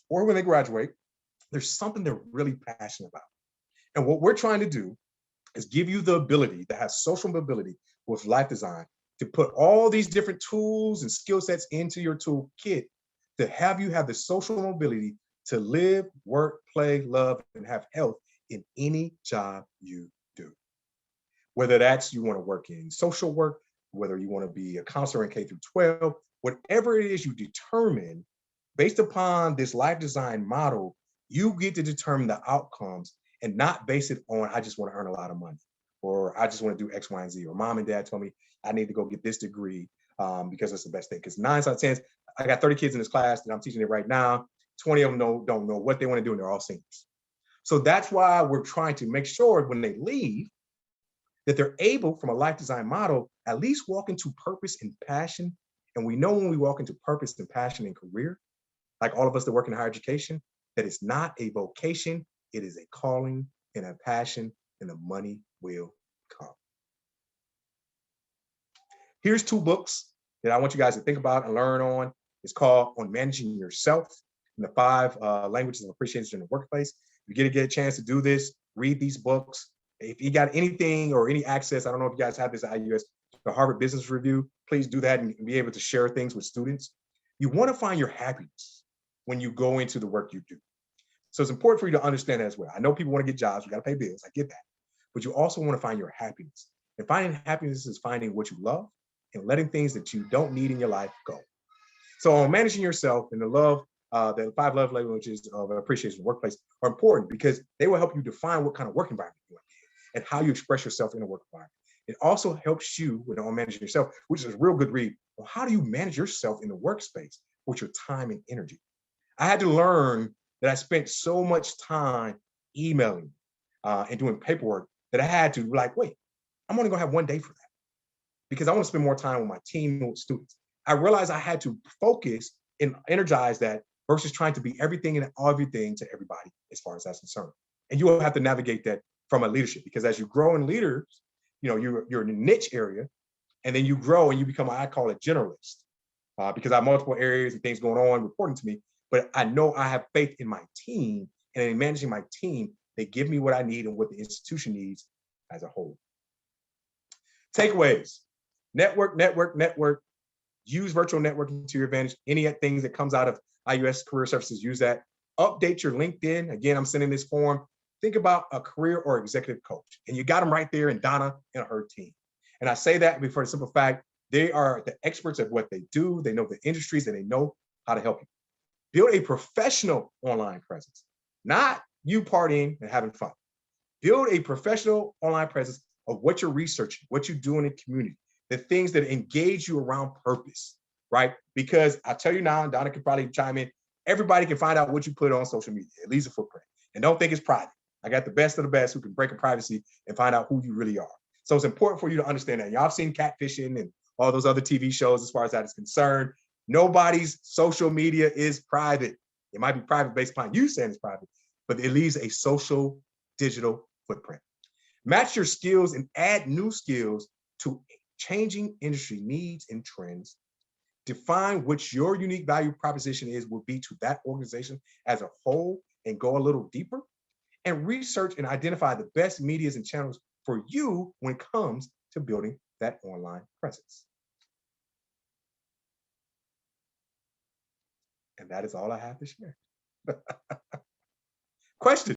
or when they graduate, there's something they're really passionate about. And what we're trying to do is give you the ability to have social mobility with life design, to put all these different tools and skill sets into your toolkit, to have you have the social mobility to live, work, play, love, and have health in any job you do. Whether that's you want to work in social work, whether you want to be a counselor in K through 12, whatever it is you determine, based upon this life design model, you get to determine the outcomes and not base it on, I just want to earn a lot of money, or I just want to do X, Y, and Z, or mom and dad told me I need to go get this degree because it's the best thing. Because 9 out of 10, I got 30 kids in this class that I'm teaching it right now. 20 of them don't know what they want to do, and they're all seniors. So that's why we're trying to make sure when they leave that they're able, from a life design model, at least walk into purpose and passion. And we know when we walk into purpose and passion and career, like all of us that work in higher education, that it's not a vocation, it is a calling and a passion, and the money will come. Here's 2 books that I want you guys to think about and learn on. It's called On Managing Yourself and the 5 languages of appreciation in the workplace. If you get a chance to do this, read these books. If you got anything or any access, I don't know if you guys have this at IUS, the Harvard Business Review, please do that and be able to share things with students. You want to find your happiness when you go into the work you do. So it's important for you to understand that as well. I know people want to get jobs, you got to pay bills, I get that. But you also want to find your happiness. And finding happiness is finding what you love and letting things that you don't need in your life go. So on managing yourself and the 5 love languages of appreciation in the workplace are important because they will help you define what kind of work environment you want and how you express yourself in a work environment. It also helps you with on managing yourself, which is a real good read. Well, how do you manage yourself in the workspace with your time and energy? I had to learn that I spent so much time emailing and doing paperwork that I had to wait, I'm only gonna have one day for that because I want to spend more time with my team and with students. I realized I had to focus and energize that versus trying to be everything and everything to everybody as far as that's concerned. And you will have to navigate that from a leadership because as you grow in leaders, you're in a niche area and then you grow and you become, I call it generalist because I have multiple areas and things going on reporting to me, but I know I have faith in my team and in managing my team, they give me what I need and what the institution needs as a whole. Takeaways: network, network, network. Use virtual networking to your advantage. Any things that comes out of IUS Career Services, use that. Update your LinkedIn. Again, I'm sending this form. Think about a career or executive coach. And you got them right there in Donna and her team. And I say that for the simple fact, they are the experts at what they do. They know the industries and they know how to help you. Build a professional online presence, not you partying and having fun. Build a professional online presence of what you're researching, what you're doing in the community, the things that engage you around purpose, right? Because I tell you now, and Donna can probably chime in, everybody can find out what you put on social media. It leaves a footprint. And don't think it's private. I got the best of the best who can break a privacy and find out who you really are. So it's important for you to understand that. Y'all have seen catfishing and all those other TV shows as far as that is concerned. Nobody's social media is private. It might be private based upon you saying it's private, but it leaves a social digital footprint. Match your skills and add new skills to changing industry needs and trends. Define what your unique value proposition will be to that organization as a whole and go a little deeper. And research and identify the best medias and channels for you when it comes to building that online presence. And that is all I have to share. Question.